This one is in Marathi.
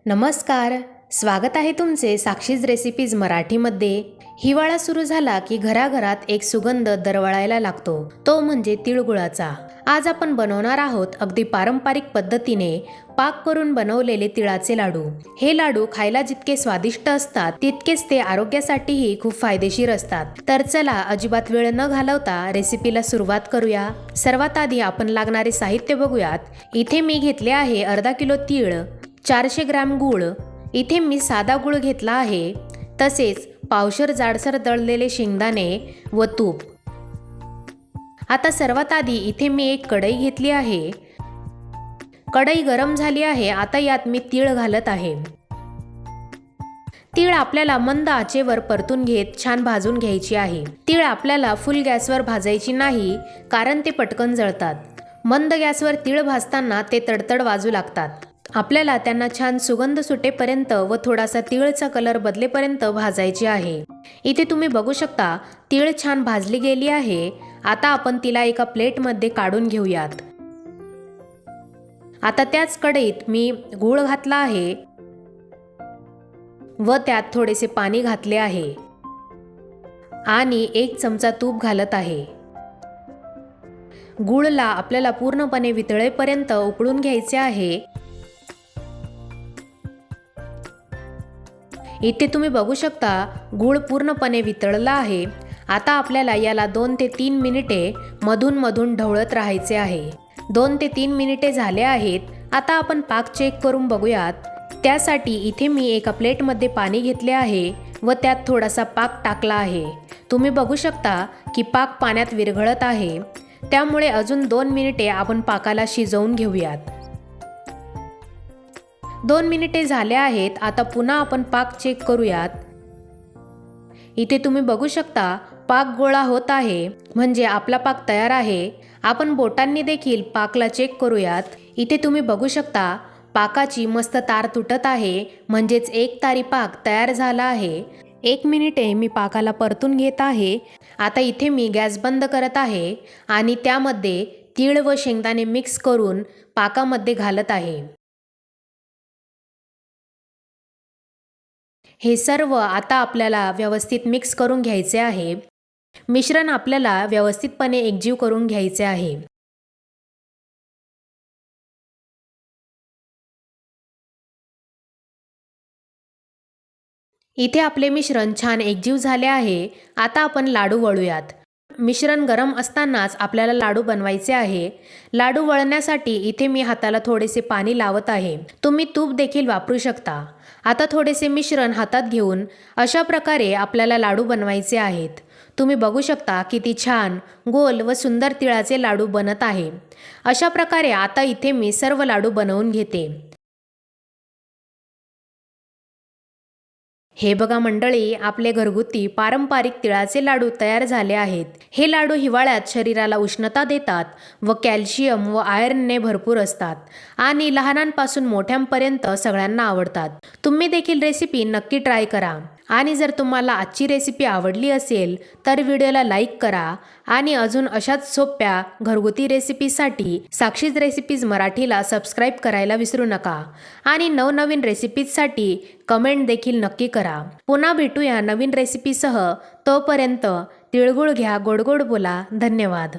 नमस्कार, स्वागत आहे तुमचे साक्षीज रेसिपीज मराठीमध्ये। हिवाळा सुरू झाला की घराघरात एक सुगंध दरवळायला लागतो, तो म्हणजे तिळगुळाचा। आज आपण बनवणार आहोत अगदी पारंपरिक पद्धतीने पाक करून बनवलेले तिळाचे लाडू। हे लाडू खायला जितके स्वादिष्ट असतात तितकेच ते आरोग्यासाठीही खूप फायदेशीर असतात। तर चला अजिबात वेळ न घालवता रेसिपीला सुरुवात करूया। सर्वात आधी आपण लागणारे साहित्य बघूयात। इथे मी घेतले आहे अर्धा किलो तीळ, 400 ग्रॅम गूळ, इथे मी साधा गूळ घेतला आहे, तसेच पावशर जाडसर दळलेले शेंगदाणे व तूप। आता सर्वात आधी इथे मी एक कढई घेतली आहे। कढई गरम झाली आहे। आता यात मी तीळ घालत आहे। तीळ आपल्याला मंद आचेवर परतून घेत छान भाजून घ्यायची आहे। तीळ आपल्याला फुल गॅसवर भाजायची नाही, कारण ते पटकन जळतात। मंद गॅसवर तीळ भाजताना ते तडतड वाजू लागतात। आपल्याला त्यांना छान सुगंध सुटेपर्यंत व थोडासा तीळचा कलर बदलेपर्यंत भाजायचे आहे। इथे तुम्ही बघू शकता तीळ छान भाजली गेली आहे। आता आपण तिला एका प्लेटमध्ये काढून घेऊयात। आता त्याच कढईत मी गूळ घातला आहे व त्यात थोडेसे पाणी घातले आहे आणि 1 चमचा तूप घालत आहे। गूळला आपल्याला पूर्णपणे वितळेपर्यंत उकळून घ्यायचे आहे। इथे तुम्ही बघू शकता गूळ पूर्णपणे वितळला आहे। आता आपल्याला याला 2 ते 3 मिनिटे मधून मधून ढवळत राहायचे आहे। 2 ते 3 मिनिटे झाले आहेत। आता आपण पाक चेक करून बघूयात। त्यासाठी इथे मी एका प्लेटमध्ये पाणी घेतले आहे व त्यात थोडासा पाक टाकला आहे। तुम्ही बघू शकता की पाक पाण्यात विरघळत आहे, त्यामुळे अजून 2 मिनिटे आपण पाकाला शिजवून घेऊयात। 2 मिनिटे झाले आहेत। आता पुन्हा आपण पाक चेक करूयात। इथे तुम्ही बघू शकता पाक गोळा होत आहे, म्हणजे आपला पाक तयार आहे। आपण बोटांनी देखील पाकला चेक करूयात। इथे तुम्ही बघू शकता पाकाची मस्त तार तुटत आहे, म्हणजेच एक तारी पाक तयार झाला आहे। 1 मिनिटे मी पाकाला परतून घेत आहे। आता इथे मी गॅस बंद करत आहे आणि त्यामध्ये तीळ व शेंगदाणे मिक्स करून पाकामध्ये घालत आहे। हे सर्व आता आपल्याला व्यवस्थित मिक्स करून घ्यायचे आहे। मिश्रण आपल्याला व्यवस्थितपणे एकजीव करून घ्यायचे आहे। इथे आपले मिश्रण छान एकजीव झाले आहे। आता आपण लाडू वळूयात। मिश्रण गरम असतानाच आपल्याला लाडू बनवायचे आहे। लाडू वळण्यासाठी इथे मी हाताला थोडेसे पाणी लावत आहे। तुम्ही तूप देखील वापरू शकता। आता थोडेसे मिश्रण हातात घेऊन अशा प्रकारे आपल्याला लाडू बनवायचे आहेत। तुम्ही बघू शकता किती छान गोल व सुंदर तिळाचे लाडू बनत आहे। अशा प्रकारे आता इथे मी सर्व लाडू बनवून घेते। हे बघा मंडळी, आपले घरगुती पारंपरिक तिळाचे लाडू तयार झाले आहेत। हे लाडू हिवाळ्यात शरीराला उष्णता देतात व कॅल्शियम व आयर्नने भरपूर असतात आणि लहानांपासून मोठ्यांपर्यंत सगळ्यांना आवडतात। तुम्ही देखील रेसिपी नक्की ट्राय करा आणि जर तुम्हाला आजची रेसिपी आवडली असेल तर व्हिडिओला लाईक करा आणि अजून अशाच सोप्या घरगुती रेसिपीसाठी साक्षीज रेसिपीज मराठीला सबस्क्राईब करायला विसरू नका आणि नवनवीन रेसिपीजसाठी कमेंट देखील नक्की करा। पुन्हा भेटूया नवीन रेसिपीसह। तोपर्यंत तिळगुळ घ्या, गोड गोड बोला। धन्यवाद।